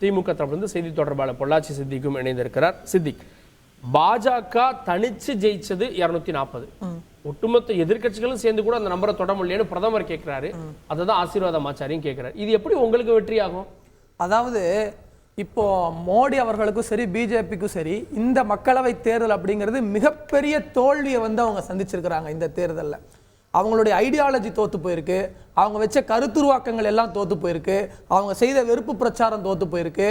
திமுக தரப்பிலிருந்து செய்தி தொடர்பாளர் பொள்ளாச்சி சித்திக்கும் இணைந்திருக்கிறார். சித்திக், பாஜக தனிச்சு ஜெயிச்சது 240, ஒட்டுமொத்த எதிர்கட்சிகளும் சேர்ந்து கூட அந்த நம்பரை தொட முடியலன்னு பிரதமர் கேட்கிறாரு. அதுதான் ஆசீர்வாதம் ஆச்சாரியும் கேட்கிறாரு. இது எப்படி உங்களுக்கு வெற்றி ஆகும்? அதாவது இப்போ மோடி அவர்களுக்கும் சரி பிஜேபிக்கும் சரி இந்த மக்களவை தேர்தல் அப்படிங்கிறது மிகப்பெரிய தோல்வியை அவங்க சந்திச்சிருக்கிறாங்க. இந்த தேர்தலில் அவங்களுடைய ஐடியாலஜி தோத்து போயிருக்கு, அவங்க வச்ச கருத்துருவாக்கங்கள் எல்லாம் தோத்து போயிருக்கு, அவங்க செய்த வெறுப்பு பிரச்சாரம் தோத்து போயிருக்கு.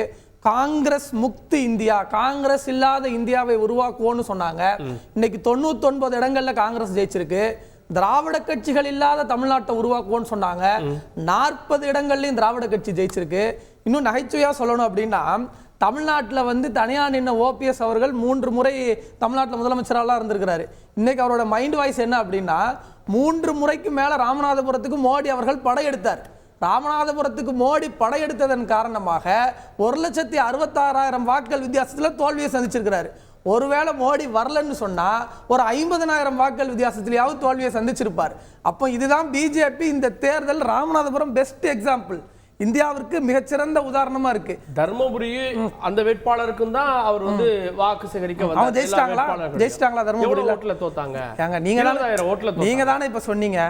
காங்கிரஸ் முக்து இந்தியா, காங்கிரஸ் இல்லாத இந்தியாவை உருவாக்குவோன்னு சொன்னாங்க. இன்னைக்கு 99 இடங்கள்ல காங்கிரஸ் ஜெயிச்சிருக்கு. திராவிட கட்சிகள் இல்லாத தமிழ்நாட்டை உருவாக்குவோன்னு சொன்னாங்க. 40 இடங்கள்லயும் திராவிட கட்சி ஜெயிச்சிருக்கு. இன்னும் நகைச்சுவையா சொல்லணும் அப்படின்னா, தமிழ்நாட்டில் தனியா நின்ன ஓபிஎஸ் அவர்கள் 3 முறை தமிழ்நாட்டில் முதலமைச்சராக இருந்திருக்கிறாரு. இன்னைக்கு அவரோட மைண்ட் வாய்ஸ் என்ன அப்படின்னா, 3 முறைக்கு மேல ராமநாதபுரத்துக்கு மோடி அவர்கள் படையெடுத்தார். ராமநாதபுரத்துக்கு மோடி படையெடுத்ததன் காரணமாக 1,66,000 வாக்குகள் வித்தியாசத்தில் தோல்வியை சந்திச்சிருக்கிறாரு. ஒருவேளை மோடி வரலன்னு சொன்னா ஒரு 50,000 வாக்குகள் வித்தியாசத்திலேயாவது தோல்வியை சந்திச்சிருப்பார். அப்போ இதுதான் பிஜேபி இந்த தேர்தல் ராமநாதபுரம் பெஸ்ட் எக்ஸாம்பிள், இந்தியாவிற்கு மிகச்சிறந்த உதாரணமா இருக்கு. தர்மபுரி அந்த வேட்பாளருக்கும் தான் அவர் வாக்கு சேகரிக்க வந்தார். ஜெயிச்சிட்டாங்களா தர்மபுரியில? ஓட்ல தோத்தாங்க. நீங்க தானே இப்ப சொன்னீங்க,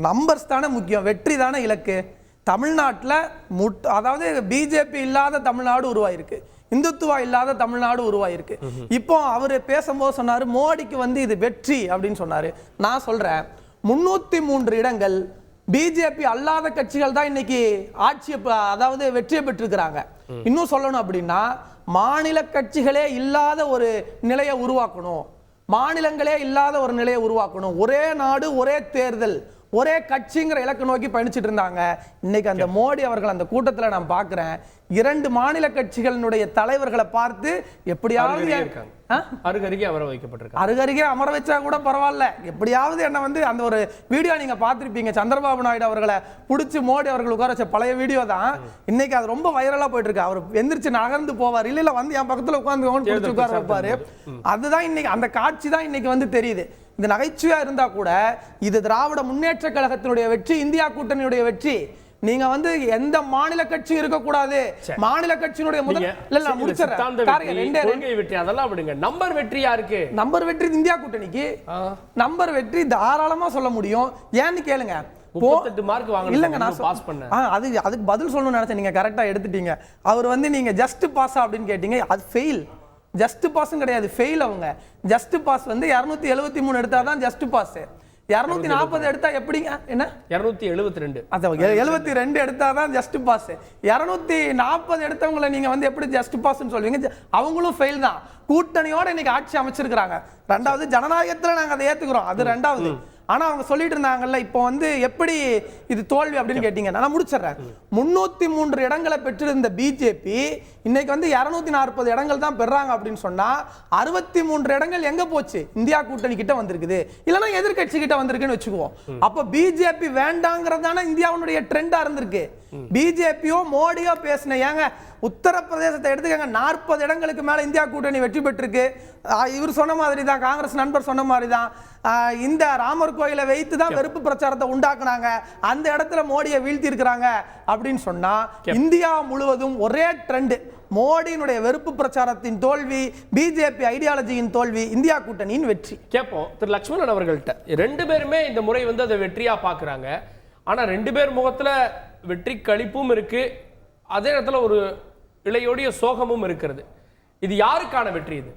நம்பர்ஸ் தானே முக்கியம், வெற்றி தானே இலக்கு. தமிழ்நாட்டில் அதாவது பிஜேபி இல்லாத தமிழ்நாடு உருவாயிருக்கு, இந்துத்துவா இல்லாத தமிழ்நாடு உருவாயிருக்கு. இப்போ அவரு பேசும்போது சொன்னாரு மோடிக்கு இது வெற்றி அப்படின்னு சொன்னாரு. நான் சொல்றேன் 303 இடங்கள் பிஜேபி அல்லாத கட்சிகள் தான் இன்னைக்கு ஆட்சியை அதாவது வெற்றியை பெற்றிருக்கிறாங்க. இன்னும் சொல்லணும் அப்படின்னா, மாநில கட்சிகளே இல்லாத ஒரு நிலையை உருவாக்கணும், மாநிலங்களே இல்லாத ஒரு நிலையை உருவாக்கணும், ஒரே நாடு ஒரே தேர்தல் ஒரே கட்சிங்கிற இலக்கு நோக்கி பயணிச்சுட்டு இருந்தாங்க. இன்னைக்கு அந்த மோடி அவர்கள் அந்த கூட்டத்தில் நான் பார்க்கிறேன், 2 மாநில கட்சிகளினுடைய தலைவர்களை பார்த்து எப்படியாவது அருகருகே அமர வச்சா கூட பரவாயில்ல, எப்படியாவது என்ன அந்த ஒரு வீடியோ நீங்க பார்த்திருப்பீங்க, சந்திரபாபு நாயுடு அவர்களை பிடிச்சி மோடி அவர்கள் உட்கார வச்ச பழைய வீடியோ தான். இன்னைக்கு அது ரொம்ப வைரலா போயிட்டு இருக்கு. அவர் எந்திரிச்சு நகர்ந்து போவார், இல்ல என் பக்கத்துல உட்கார்ந்து உட்கார வைப்பாரு. அதுதான் இன்னைக்கு அந்த காட்சி தான் இன்னைக்கு தெரியுது. இந்த நகைச்சுவையா இருந்தா கூட இது திராவிட முன்னேற்ற கழகத்தினுடைய வெற்றி, இந்தியா கூட்டணியுடைய வெற்றி. நீங்க எந்த மாநில கட்சி இருக்க கூடாது, மாநில கட்சியினுடைய முதல் நம்பர் வெற்றி யாருக்கு? நம்பர் வெற்றி இந்தியா கூட்டணிக்கு. நம்பர் வெற்றி தாராளமா சொல்ல முடியும். ஏன்னு கேளுங்க, அதுக்கு பதில் சொல்லணும்னு நினைச்சேன், நீங்க கரெக்டா எடுத்துட்டீங்க. அவர் நீங்க ஜஸ்ட் பாஸ் அப்படின்னு கேட்டீங்க, அது ஃபெயில். ஜஸ்ட் பாஸ் கிடையாது, ஃபெயில். அவங்க ஜஸ்ட் பாஸ் 273 எடுத்தாதான் ஜஸ்ட் பாஸ். 240 எடுத்தா எப்படிங்க? என்ன 272 72 எடுத்தாதான் ஜஸ்ட் பாஸ். 240 எடுத்தவங்களை நீங்க எப்படி ஜஸ்ட் பாஸ்ன்னு சொல்வீங்க? அவங்களும் ஃபெயில் தான். கூட்டணியோட இன்னைக்கு ஆட்சி அமைச்சிருக்கிறாங்க. 2வது ஜனநாயகத்துல நாங்க அதை ஏத்துக்கிறோம், அது 2வது. ஆனா அவங்க சொல்லிட்டு இருந்தாங்கல்ல, இப்போ எப்படி இது தோல்வி அப்படின்னு கேட்டீங்க. நான் முடிச்சிடறேன். 303 இடங்களை பெற்றிருந்த பிஜேபி இன்னைக்கு 240 இடங்கள் தான் பெறாங்க அப்படின்னு சொன்னா 63 இடங்கள் எங்க போச்சு? இந்தியா கூட்டணி கிட்ட வந்திருக்குது, இல்லைன்னா எதிர்கட்சி கிட்ட வந்திருக்குன்னு வச்சுக்குவோம். அப்ப பிஜேபி வேண்டாங்கிறதான இந்தியாவுடைய ட்ரெண்டா இருந்திருக்கு. பிஜேபியோ மோடியோ பேசின, ஏங்க உத்தரப்பிரதேசத்தை எடுத்துக்கங்க, 40 இடங்களுக்கு மேல இந்தியா கூட்டணி வெற்றி பெற்றிருக்கு. இவர் சொன்ன மாதிரி தான், காங்கிரஸ் நண்பர் சொன்ன மாதிரி தான், இந்த ராமர் கோயிலை வைத்து தான் வெறுப்பு பிரச்சாரத்தை உண்டாக்குனாங்க, அந்த இடத்துல மோடியை வீழ்த்தி இருக்கிறாங்க அப்படின்னு சொன்னா இந்தியா முழுவதும் ஒரே ட்ரெண்ட். மோடியினுடைய வெறுப்பு பிரச்சாரத்தின் தோல்வி, பிஜேபி ஐடியாலஜியின் தோல்வி, இந்தியா கூட்டணியின் வெற்றி. கேட்போம் திரு லட்சுமணன் அவர்கள்ட்ட. 2 பேருமே இந்த முறை அதை வெற்றியா பாக்குறாங்க. ஆனா 2 பேர் முகத்துல வெற்றி களிப்பும் இருக்கு, அதே இடத்துல ஒரு இளையோடைய சோகமும் இருக்கிறது. இது யாருக்கான வெற்றி? இது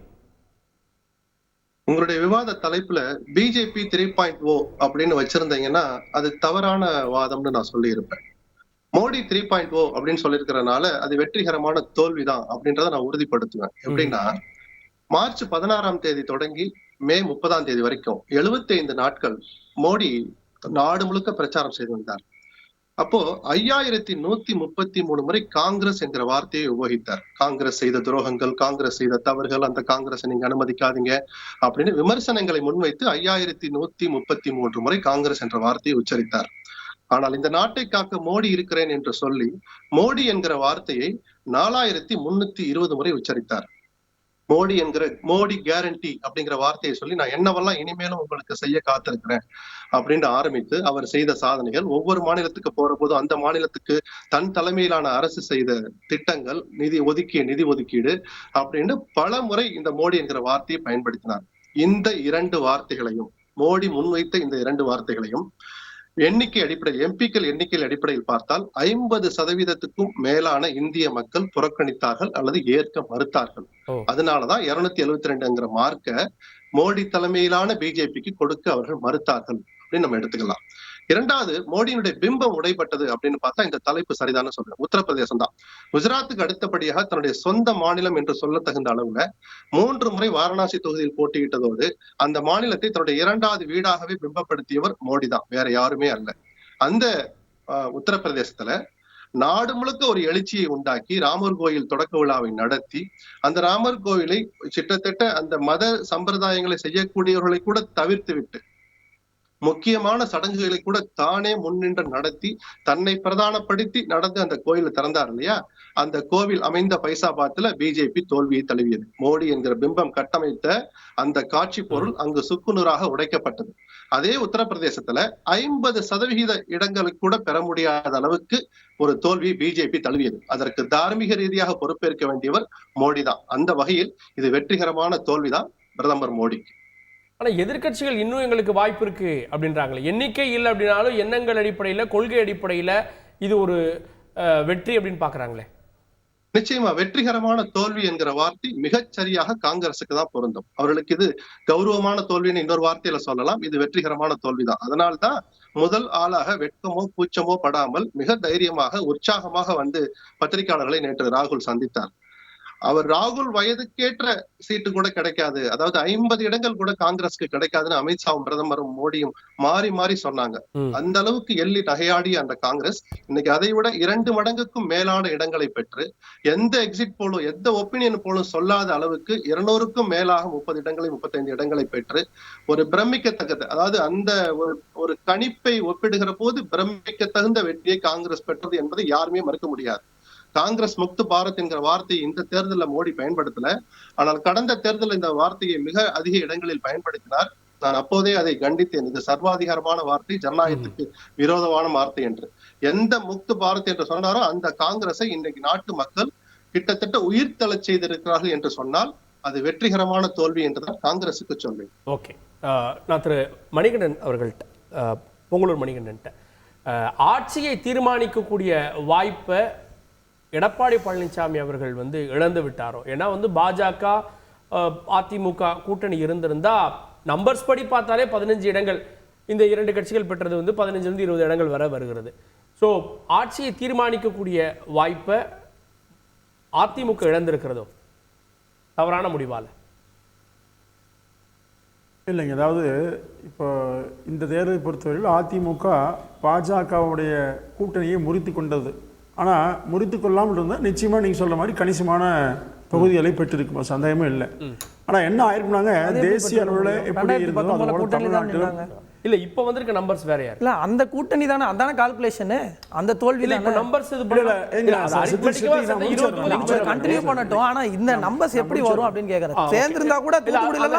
உங்களுடைய விவாத தலைப்புல பிஜேபி 3.0 அப்படின்னு வச்சிருந்தீங்கன்னா அது தவறான வாதம்னு நான் சொல்லி இருப்பேன். மோடி 3.0 அப்படின்னு சொல்லியிருக்கிறதுனால அது வெற்றிகரமான தோல்விதான் அப்படின்றத நான் உறுதிப்படுத்துவேன். எப்படின்னா, மார்ச் 16ஆம் தேதி தொடங்கி மே 30ஆம் தேதி வரைக்கும் 75 நாட்கள் மோடி நாடு முழுக்க பிரச்சாரம் செய்து வந்தார். அப்போ 5133 முறை காங்கிரஸ் என்கிற வார்த்தையை உபயோகித்தார். காங்கிரஸ் செய்த துரோகங்கள், காங்கிரஸ் செய்த தவறுகள், அந்த காங்கிரஸை நீங்க அனுமதிக்காதீங்க அப்படின்னு விமர்சனங்களை முன்வைத்து 5133 முறை காங்கிரஸ் என்ற வார்த்தையை உச்சரித்தார். ஆனால் இந்த நாட்டை காக்க மோடி இருக்கிறேன் என்று சொல்லி மோடி என்கிற வார்த்தையை 4320 முறை உச்சரித்தார். மோடி கேரண்டி அப்படிங்கிற வார்த்தையை சொல்லி நான் என்னவெல்லாம் இனிமேலும் உங்களுக்கு செய்ய காத்திருக்கிறேன் அப்படின்னு ஆரம்பித்து அவர் செய்த சாதனைகள், ஒவ்வொரு மாநிலத்துக்கு போற போதும் அந்த மாநிலத்துக்கு தன் தலைமையிலான அரசு செய்த திட்டங்கள், நிதி ஒதுக்கீடு அப்படின்னு பல முறை இந்த மோடி என்கிற வார்த்தையை பயன்படுத்தினார். இந்த 2 வார்த்தைகளையும், மோடி முன்வைத்த இந்த 2 வார்த்தைகளையும் எண்ணிக்கை அடிப்படையில், எம்பிக்கள் எண்ணிக்கை அடிப்படையில் பார்த்தால் 50% மேலான இந்திய மக்கள் புறக்கணித்தார்கள் அல்லது ஏற்க மறுத்தார்கள். அதனாலதான் 272 மார்க்க மோடி தலைமையிலான பிஜேபிக்கு கொடுக்க அவர்கள் மறுத்தார்கள் அப்படின்னு நம்ம எடுத்துக்கலாம். இரண்டாவது, மோடியினுடைய பிம்பம் உடைப்பட்டது அப்படின்னு பார்த்தா இந்த தலைப்பு சரிதான சொல்றேன். உத்தரப்பிரதேசம் தான் குஜராத்துக்கு அடுத்தபடியாக தன்னுடைய சொந்த மாநிலம் என்று சொல்ல தகுந்த அளவுல 3 முறை வாரணாசி தொகுதியில் போட்டியிட்டதோடு அந்த மாநிலத்தை தன்னுடைய 2வது வீடாகவே பிம்பப்படுத்தியவர் மோடி தான், வேற யாருமே அல்ல. அந்த உத்தரப்பிரதேசத்துல நாடு முழுக்க ஒரு எழுச்சியை உண்டாக்கி ராமர் கோயில் தொடக்க விழாவை நடத்தி அந்த ராமர் கோயிலை கிட்டத்தட்ட அந்த மத சம்பிரதாயங்களை செய்யக்கூடியவர்களை கூட தவிர்த்து விட்டு முக்கியமான சடங்குகளை கூட தானே முன்னின்று நடத்தி தன்னை பிரதானப்படுத்தி நடந்து அந்த கோயிலை திறந்தார் இல்லையா, அந்த கோவில் அமைந்த பைசாபாத்துல பிஜேபி தோல்வியை தழுவியது. மோடி என்கிற பிம்பம் கட்டமைத்த அந்த காட்சி பொருள் அங்கு சுக்குநூறாக உடைக்கப்பட்டது. அதே உத்தரப்பிரதேசத்துல 50% இடங்களுக்கு கூட பெற முடியாத அளவுக்கு ஒரு தோல்வி பிஜேபி தழுவியது. அதற்கு தார்மீக ரீதியாக பொறுப்பேற்க வேண்டியவர் மோடி தான். அந்த வகையில் இது வெற்றிகரமான தோல்விதான் பிரதமர் மோடிக்கு. ஆனா எதிர்க்கட்சிகள் இன்னும் எங்களுக்கு வாய்ப்பு இருக்கு அப்படின்றாங்களே. எண்ணிக்கை இல்லை அப்படின்னாலும் எண்ணங்கள் அடிப்படையில, கொள்கை அடிப்படையில இது ஒரு வெற்றி அப்படின்னு பாக்குறாங்களே. நிச்சயமா வெற்றிகரமான தோல்வி என்கிற வார்த்தை மிகச்சரியாக காங்கிரசுக்கு தான் பொருந்தும். அவர்களுக்கு இது கௌரவமான தோல்வின்னு இன்னொரு வார்த்தையில சொல்லலாம், இது வெற்றிகரமான தோல்விதான். அதனால்தான் முதல் ஆளாக வெட்கமோ கூச்சமோ படாமல் மிக தைரியமாக உற்சாகமாக வந்து பத்திரிகையாளர்களை நேற்று ராகுல் சந்தித்தார். அவர் ராகுல் வயதுக்கேற்ற சீட்டு கூட கிடைக்காது, அதாவது 50 இடங்கள் கூட காங்கிரஸ்க்கு கிடைக்காதுன்னு அமித்ஷாவும் பிரதமரும் மோடியும் மாறி மாறி சொன்னாங்க. அந்த அளவுக்கு எள்ளி நகையாடிய அந்த காங்கிரஸ் இன்னைக்கு அதை விட 2 மடங்குக்கும் மேலான இடங்களை பெற்று எந்த எக்ஸிட் போலும் எந்த ஒப்பீனியன் போலும் சொல்லாத அளவுக்கு 200க்கும் மேலாக 30 இடங்களை 35 இடங்களை பெற்று ஒரு பிரமிக்கத்தக்கது, அதாவது அந்த ஒரு கணிப்பை ஒப்பிடுகிற போது பிரமிக்க தகுந்த வெற்றியை காங்கிரஸ் பெற்றது என்பதை யாருமே மறுக்க முடியாது. காங்கிரஸ் முக்து பாரத் என்கிற வார்த்தையை இந்த தேர்தலில் மோடி பயன்படுத்தல, ஆனால் கடந்த தேர்தலில் இந்த வார்த்தையை மிக அதிக இடங்களில் பயன்படுத்தினார். நான் அப்போதே அதை கண்டித்தேன், இது சர்வாதிகாரமான வார்த்தை, ஜனநாயகத்துக்கு விரோதமான வார்த்தை என்று. எந்த முக்து பாரத் என்று சொன்னாரோ அந்த காங்கிரஸை இன்றைக்கு நாட்டு மக்கள் கிட்டத்தட்ட உயிர் தளச் செய்திருக்கிறார்கள் என்று சொன்னால் அது வெற்றிகரமான தோல்வி என்றுதான் காங்கிரசுக்கு சொல்வேன். ஓகே, நான் திரு மணிகண்டன் அவர்கள்ட்ட, பொங்கலூர் மணிகண்டன், ஆட்சியை தீர்மானிக்கக்கூடிய வாய்ப்பை எடப்பாடி பழனிசாமி அவர்கள் வந்து இழந்து விட்டாரோ? ஏன்னா வந்து பாஜக அதிமுக கூட்டணி இருந்திருந்தா நம்பர்ஸ் படி பார்த்தாலே 15 இடங்கள் இந்த 2 கட்சிகள் பெற்றது வந்து 15 20 இடங்கள் வர வருகிறது. ஸோ ஆட்சியை தீர்மானிக்கக்கூடிய வாய்ப்பை அதிமுக இழந்திருக்கிறதோ தவறான முடிவால? இல்லைங்க, அதாவது இப்போ இந்த தேர்தலை பொறுத்தவரையில் அதிமுக பாஜகவுடைய கூட்டணியை முறித்து கொண்டது. ஆனால் முறித்து கொள்ளாமல் இருந்தால் நிச்சயமாக நீங்கள் சொல்கிற மாதிரி கணிசமான தொகுதிகளை பெற்றிருக்கும், சந்தேகமே இல்லை. ஆனால் என்ன ஆயிருக்குனாங்க, தேசிய அளவில் எப்படி இருந்ததோ அதோட தமிழ்நாட்டில் இல்ல இப்ப வந்திருக்க நம்பர்ஸ் வேற யார் இல்ல, அந்த கூட்டணி தானே, அதான கால்குலேஷன், அந்த தோல்வி இல்ல. இப்ப நம்பர்ஸ் இது கண்டினியூ பண்ணட்டும். ஆனா இந்த நம்பர்ஸ் எப்படி வரும் அப்படின்னு கேக்குறேன். சேர்ந்திருந்தா கூட தூத்துக்குடியில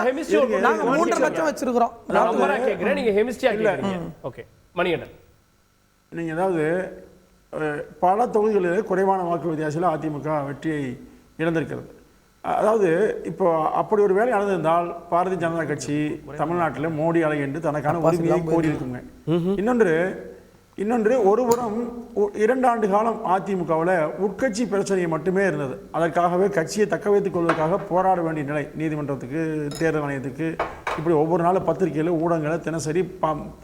நாங்க 3.5 லட்சம் வச்சிருக்கோம். நம்பரா கேக்குறேன், நீங்க ஹெமிஸ்ட்ரியா கேக்குறீங்க. ஓகே மணிகண்டன், நீங்க அதாவது பல தொகுதிகளில் குறைவான வாக்கு வித்தியாசத்தில் அதிமுக வெற்றியை இழந்திருக்கிறது. அதாவது இப்போ அப்படி ஒரு வேலை நடந்திருந்தால் பாரதிய ஜனதா கட்சி தமிழ்நாட்டில் மோடி அலை என்று தனக்கான உரிமையை கோரியிருக்குங்க. இன்னொன்று ஒருபுறம் 2 ஆண்டு காலம் அதிமுகவில் உட்கட்சி பிரச்சனை மட்டுமே இருந்தது. அதற்காகவே கட்சியை தக்க வைத்துக் கொள்வதற்காக போராட வேண்டிய நிலை, நீதிமன்றத்துக்கு, தேர்தல் ஆணையத்துக்கு, இப்படி ஒவ்வொரு நாளும் பத்திரிகையில், ஊடகங்களில் தினசரி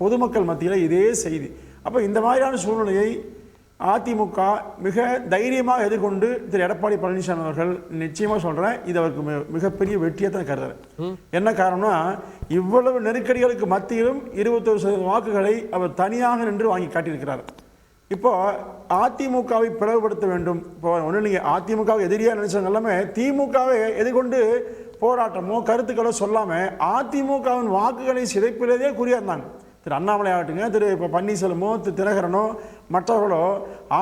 பொதுமக்கள் மத்தியில் இதே செய்தி. அப்போ இந்த மாதிரியான சூழ்நிலையை அதிமுக மிக தைரியமாக எதிர்கொண்டு திரு எடப்பாடி பழனிசாமி அவர்கள், நிச்சயமாக சொல்கிறேன், இது அவருக்கு மிகப்பெரிய வெற்றியை தான் கருதுறேன். என்ன காரணம்னா, இவ்வளவு நெருக்கடிகளுக்கு மத்தியிலும் 21% வாக்குகளை அவர் தனியாக நின்று வாங்கி காட்டியிருக்கிறார். இப்போ அதிமுகவை பிளவுபடுத்த வேண்டும். இப்போ ஒன்று நீங்கள் அதிமுகவை எதிரியாக நினைச்சவங்க எல்லாமே திமுகவை எதிர்கொண்டு போராட்டமோ கருத்துக்களோ சொல்லாமல் அதிமுகவின் வாக்குகளை சிதைப்பிலேயே குறியா இருந்தாங்க. திரு அண்ணாமலை ஆகட்டுங்க, திரு இப்போ பன்னீர்செல்வமோ, திரு தினகரனோ, மற்றவர்களோ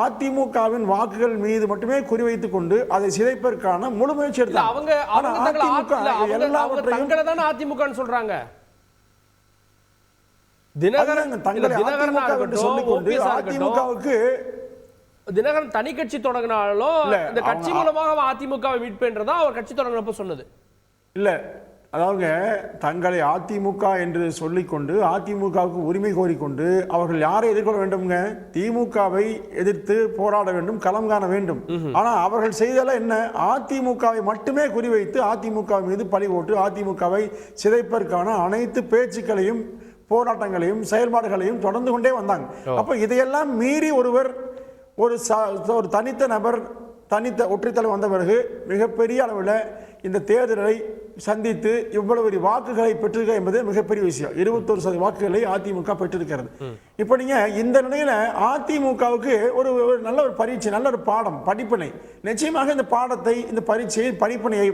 அதிமுகவின் வாக்குகள் மீது மட்டுமே குறிவைத்துக் கொண்டு அதை சிதைப்பதற்கான முழு முயற்சி எடுத்தாங்க. அவங்க தங்களை தானே அதிமுகன்னு சொல்றாங்க. தினகரன் தனி கட்சி தொடங்கினாலும் இந்த கட்சி மூலமாக அதிமுகவை மீட்பேன்றதா அவர் கட்சி தொடங்கினப்ப சொன்னது இல்ல. அதாவது தங்களை அதிமுக என்று சொல்லிக்கொண்டு அதிமுகவுக்கு உரிமை கோரிக்கொண்டு அவர்கள் யாரை எதிர்கொள்ள வேண்டும்ங்க? திமுகவை எதிர்த்து போராட வேண்டும், களம் காண வேண்டும். ஆனா அவர்கள் செய்தல என்ன? அதிமுகவை மட்டுமே குறிவைத்து அதிமுக மீது பழி போட்டு அதிமுகவை சிதைப்பதற்கான அனைத்து பேச்சுக்களையும் போராட்டங்களையும் செயல்பாடுகளையும் தொடர்ந்து கொண்டே வந்தாங்க. அப்ப இதையெல்லாம் மீறி ஒருவர் ஒரு தனித்த நபர் தனித்த ஒற்றைத்தலை வந்த பிறகு மிகப்பெரிய அளவில் இந்த தேர்தலை சந்தித்து இவ்வளவு வாக்குகளை பெற்றிருக்க என்பது மிகப்பெரிய விஷயம். 21% வாக்குகளை அதிமுக பெற்றிருக்கிறது. இப்ப நீங்க இந்த நிலையில அதிமுகவுக்கு ஒரு நல்ல ஒரு பரீட்சை, நல்ல ஒரு பாடம், படிப்பினை, நிச்சயமாக இந்த பாடத்தை, இந்த பரீட்சையை, படிப்பினையை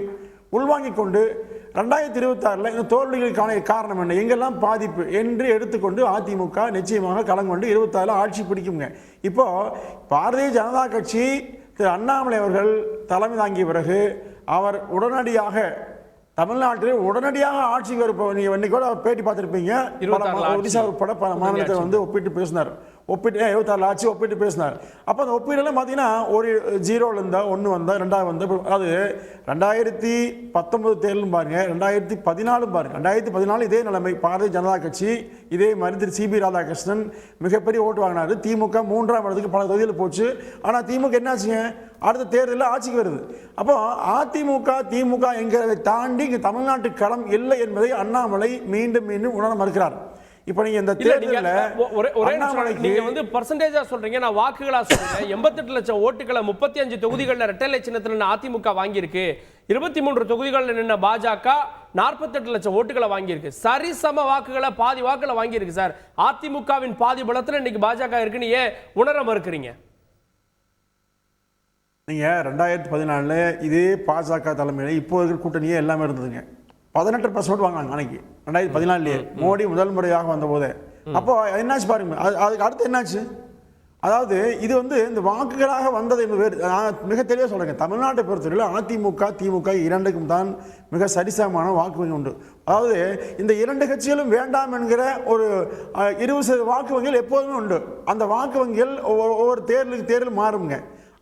உள்வாங்கிக் கொண்டு 2026 இந்த தோல்விகளுக்கான காரணம் என்ன, எங்கெல்லாம் பாதிப்பு என்று எடுத்துக்கொண்டு அதிமுக நிச்சயமாக களம் கொண்டு 26 ஆட்சி பிடிக்குங்க. இப்போ பாரதிய ஜனதா கட்சி திரு அண்ணாமலை அவர்கள் தலைமை தாங்கிய பிறகு அவர் உடனடியாக தமிழ்நாட்டில் உடனடியாக ஆட்சிக்கு வருப்ப நீங்க இன்னைக்கு கூட பேட்டி பார்த்திருப்பீங்க. ஒடிசா உட்பட பல மாநிலத்தை வந்து ஒப்பிட்டு பேசினார். ஒப்பிட்டு 26 ஆட்சி ஒப்பிட்டு பேசினார். அப்போ அந்த ஒப்பீடெல்லாம் பார்த்தீங்கன்னா ஒரு 0ல இருந்தா 1 வந்தா 2 வந்தா, அது 2019 தேர்தலும் பாருங்க, 2014 பாருங்க. 2014 இதே நிலைமை. பாரதிய ஜனதா கட்சி இதே மாதிரி திரு சிபி ராதாகிருஷ்ணன் மிகப்பெரிய ஓட்டு வாங்கினாரு. திமுக 3ஆம் இடத்துக்கு பல தொகுதியில் போச்சு. ஆனா திமுக என்னாச்சுங்க? அடுத்த தேர்தலில் ஆட்சிக்கு வருது. அப்போ அதிமுக திமுக என்கிறதை தாண்டி இங்க தமிழ்நாட்டு களம் இல்லை என்பதை அண்ணாமலை மீண்டும் மீண்டும் உணர மறுக்கிறார். இப்ப நீங்க இந்த தேர்தல்ல நீங்க வந்து பெர்சன்டேஜா சொல்றீங்க, நான் வாக்குகளா சொல்றேன். 88 லட்சம் ஓட்டுகளை 35 தொகுதிகளில் இரட்டை சின்னத்துல அதிமுக வாங்கியிருக்கு. 23 தொகுதிகளில் நின்ன பாஜக 48 லட்சம் ஓட்டுகளை வாங்கியிருக்கு. சரிசம வாக்குகளை, பாதி வாக்குகளை வாங்கியிருக்கு சார். அதிமுகவின் பாதி பலத்துல இன்னைக்கு பாஜக இருக்குன்னு ஏன் உணர மறுக்கிறீங்க? நீங்க 2014 இதே பாஜக தலைமையில இப்போ இருக்கிற கூட்டணியே எல்லாமே இருந்ததுங்க. 18% வாங்கினாங்க அன்னைக்கு 2014 மோடி முதல் முறையாக வந்த போது. அப்போ என்னாச்சு பாருங்க, அதுக்கு அடுத்து என்னாச்சு? அதாவது இது வந்து இந்த வாக்குகளாக வந்தது என்பது மிக தெளிவாக சொல்றேங்க. தமிழ்நாட்டை பொறுத்தவரையில் அதிமுக திமுக இரண்டுக்கும் தான் மிக சரிசமமான வாக்கு வங்கி உண்டு. அதாவது இந்த 2 கட்சிகளும் வேண்டாம் என்கிற ஒரு 20% வாக்கு வங்கிகள் எப்போதுமே உண்டு. அந்த வாக்கு வங்கிகள் ஒவ்வொரு தேர்தல் மாறுங்க.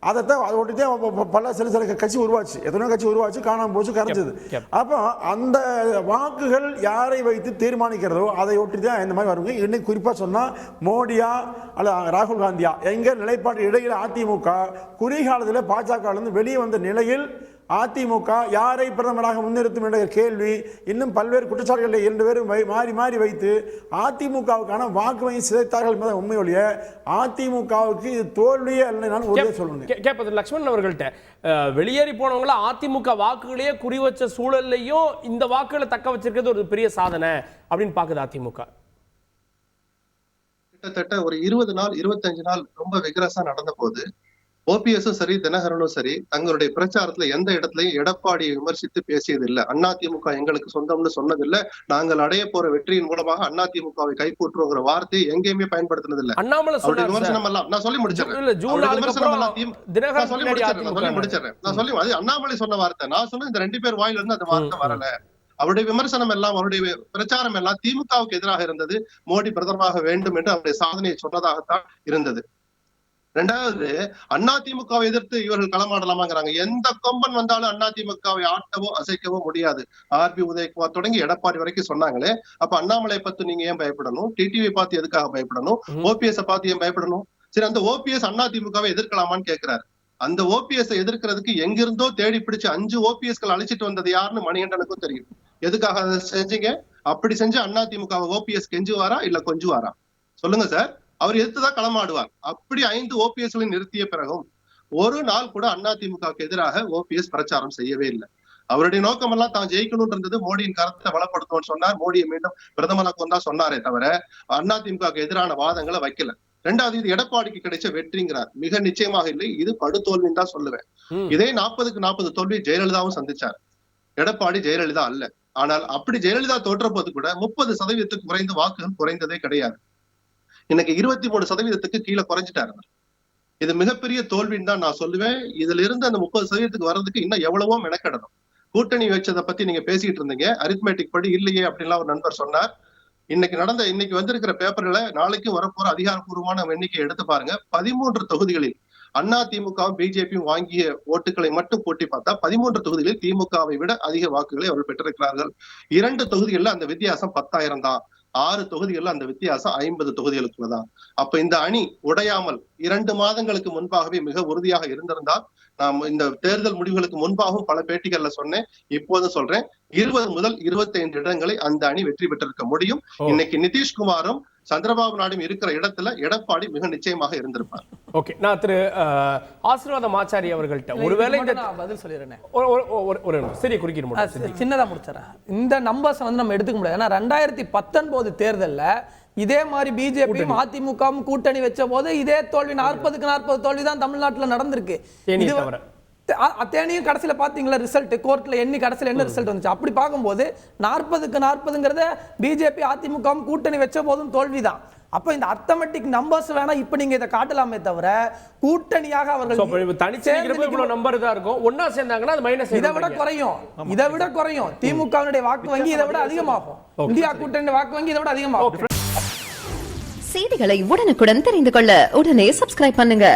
அதைத்தான் அதை ஒட்டித்தான் பல சில கட்சி உருவாச்சு, எத்தனையோ கட்சி உருவாச்சு, காணாம போச்சு, கரைஞ்சது. அப்போ அந்த வாக்குகள் யாரை வைத்து தீர்மானிக்கிறதோ அதை ஒட்டித்தான் இந்த மாதிரி வருங்க. இன்னைக்கு குறிப்பா சொன்னா மோடியா அல்ல ராகுல் காந்தியா எங்க நிலைப்பாடு இடையில அதிமுக குறுகிய பாஜக வெளியே வந்த நிலையில் அதிமுக யாரை பிரதமராக முன்னிறுத்தும் என்ற கேள்வி இன்னும் பல்வேறு குற்றச்சாட்டுகளை 2 பேரும் மாறி மாறி வைத்து அதிமுகவுக்கான வாக்கு வங்கி சிதைத்தார்கள் என்பதை உண்மை ஒழிய அதிமுகவுக்கு இது தோல்வியே அல்ல. நான் ஒரே சொல்லுங்க கேட்பது லட்சுமணன் அவர்கள்ட்ட, வெளியேறி போனவங்கள அதிமுக வாக்குகளையே குறி வச்ச சூழல்லையும் இந்த வாக்குகளை தக்க வச்சிருக்கிறது ஒரு பெரிய சாதனை அப்படின்னு பாக்குது அதிமுக. கிட்டத்தட்ட ஒரு 20 நாள் 25 நாள் ரொம்ப விகரசா நடந்த போது ஓபிஎஸும் சரி தினகரனும் சரி தங்களுடைய பிரச்சாரத்துல எந்த இடத்துலயும் எடப்பாடியை விமர்சித்து பேசியது இல்ல. அதிமுக எங்களுக்கு சொந்தம்னு சொன்னதில்லை. நாங்கள் அடைய போற வெற்றியின் மூலமாக அதிமுகவை கைப்பற்றுங்கிற வார்த்தையை எங்கேயுமே பயன்படுத்தினது இல்ல. விமர்சனம் எல்லாம் நான் சொல்லி முடிச்சிடறேன். அண்ணாமலை சொன்ன வார்த்தை நான் சொன்ன இந்த 2 பேர் வாயில இருந்து அந்த வார்த்தை வரல. அவருடைய விமர்சனம் எல்லாம், அவருடைய பிரச்சாரம் எல்லாம் திமுகவுக்கு எதிராக இருந்தது. மோடி பிரதமராக வேண்டும் என்று அவருடைய சாதனையை சொன்னதாகத்தான் இருந்தது. 2வது, அதிமுகவை எதிர்த்து இவர்கள் களமாடலாமாங்கிறாங்க. எந்த கொம்பன் வந்தாலும் அதிமுகவை ஆட்டவோ அசைக்கவோ முடியாது. ஆர்பி உதயகுமார் தொடங்கி எடப்பாடி வரைக்கும் சொன்னாங்களே. அப்ப அண்ணாமலை பார்த்து நீங்க ஏன் பயப்படணும்? டிடிவி பார்த்து எதுக்காக பயப்படணும்? ஓபிஎஸ் பார்த்து ஏன் பயப்படணும்? சரி, அந்த ஓபிஎஸ் அதிமுகவை எதிர்க்கலாமான்னு கேட்கிறாரு. அந்த ஓபிஎஸ் எதிர்க்கிறதுக்கு எங்கிருந்தோ தேடி பிடிச்சு 5 ஓபிஎஸ்கள் அழைச்சிட்டு வந்தது யாருன்னு மணிகண்டனுக்கும் தெரியும். எதுக்காக அதை செஞ்சீங்க? அப்படி செஞ்சு அதிமுக ஓபிஎஸ் கெஞ்சுவாரா இல்ல கொஞ்சுவாரா? சொல்லுங்க சார். அவர் எதிர்த்துதான் களமாடுவார். அப்படி 5 ஓபிஎஸ்களை நிறுத்திய பிறகும் ஒரு நாள் கூட அதிமுகவுக்கு எதிராக ஓபிஎஸ் பிரச்சாரம் செய்யவே இல்லை. அவருடைய நோக்கம் எல்லாம் தான் ஜெயிக்கணும் இருந்தது. மோடியின் கருத்தை பலப்படுத்தும் சொன்னார். மோடியை மீண்டும் பிரதமராக தான் சொன்னாரே தவிர அதிமுகவுக்கு எதிரான வாதங்களை வைக்கல. 2வது, இது எடப்பாடிக்கு கிடைச்ச வெற்றிங்கிறார். மிக நிச்சயமாக இல்லை, இது படுதோல்வின்னு தான் சொல்லுவேன். இதே 40க்கு 40 தோல்வி ஜெயலலிதாவும் சந்திச்சார். எடப்பாடி ஜெயலலிதா அல்ல. ஆனால் அப்படி ஜெயலலிதா தோற்ற போது கூட 30% குறைந்த வாக்குகள் குறைந்ததே கிடையாது. இன்னைக்கு 23% கீழே குறைஞ்சிட்டாரு. இது மிகப்பெரிய தோல்வின்னு தான் நான் சொல்லுவேன். இதுல இருந்து அந்த 30% வர்றதுக்கு இன்னும் எவ்வளவோ மெனக்கெடணும். கூட்டணி வச்சதை பத்தி நீங்க பேசிட்டு இருந்தீங்க, அரித்மேட்டிக் படி இல்லையே அப்படின்லாம் ஒரு நண்பர் சொன்னார். இன்னைக்கு வந்திருக்கிற பேப்பர்ல நாளைக்கும் வரப்போற அதிகாரப்பூர்வமான எண்ணிக்கை எடுத்து பாருங்க. 13 தொகுதிகளில் அதிமுகவும் பிஜேபியும் வாங்கிய ஓட்டுகளை மட்டும் கூட்டி பார்த்தா 13 தொகுதிகளில் திமுகவை விட அதிக வாக்குகளை அவர்கள் பெற்றிருக்கிறார்கள். 2 தொகுதிகளில் அந்த வித்தியாசம் 10,000 தான். 6 தொகுதிகளில் அந்த வித்தியாசம் 50 தொகுதிகளுக்குள்ளதான். அப்ப இந்த அணி உடையாமல் 2 மாதங்களுக்கு முன்பாகவே மிக உறுதியாக இருந்திருந்தால், நாம் இந்த தேர்தல் முடிவுகளுக்கு முன்பாகவும் பல பேட்டிகள்ல சொன்னேன், இப்போது சொல்றேன், 20 முதல் 25 இடங்களை அந்த அணி வெற்றி பெற்றிருக்க முடியும். இன்னைக்கு நிதிஷ்குமாரும் சந்திரபாபு நாயுடு இருக்கிற இடத்துல எடப்பாடி மிக நிச்சயமாக இருந்திருப்பார். ஓகே, நான் திரு ஆசீர்வாதம் ஆச்சாரி அவர்கள்ட்ட ஒருவேளை இந்த பதில் சொல்லிடுறேன். ஒரு சரி குறுக்கிட சின்னதா முடிச்சிடறேன். இந்த நம்பர்ஸ் வந்து நம்ம எடுத்துக்க முடியாது. ஏன்னா 2019 தேர்தல்ல இதே மாதிரி பிஜேபியும் அதிமுகவும் கூட்டணி வச்ச போது இதே தோல்வி 40க்கு 40 தோல்வி தான் தமிழ்நாட்டுல நடந்திருக்கு. தேனியும் கடைசியில பாத்தீங்களா ரிசல்ட், கோர்ட்ல எண்ணி கடைசியில என்ன ரிசல்ட் வந்துச்சு. அப்படி பார்க்கும்போது 40க்கு 40ங்கிறத பிஜேபி அதிமுகவும் கூட்டணி வச்ச போதும் தோல்விதான். அப்ப இந்த அர்த்தமெட்டிக் நம்பர்ஸ் வேணா இப்ப நீங்க இதை காட்டலாமே தவிர கூட்டணியாக அவர்கள் தனிச்சேர்ந்து இவ்வளவு நம்பர் தான் இருக்கும். ஒண்ணா சேர்ந்தாங்கன்னா அது மைனஸ் இதை விட குறையும். திமுகவினுடைய வாக்கு வங்கி இதை விட அதிகமாகும். இந்தியா கூட்டணி வாக்கு வங்கி இதை விட அதிகமாகும். செய்திகளை உடனுக்குடன் தெரிந்து கொள்ள உடனே சப்ஸ்கிரைப் பண்ணுங்க.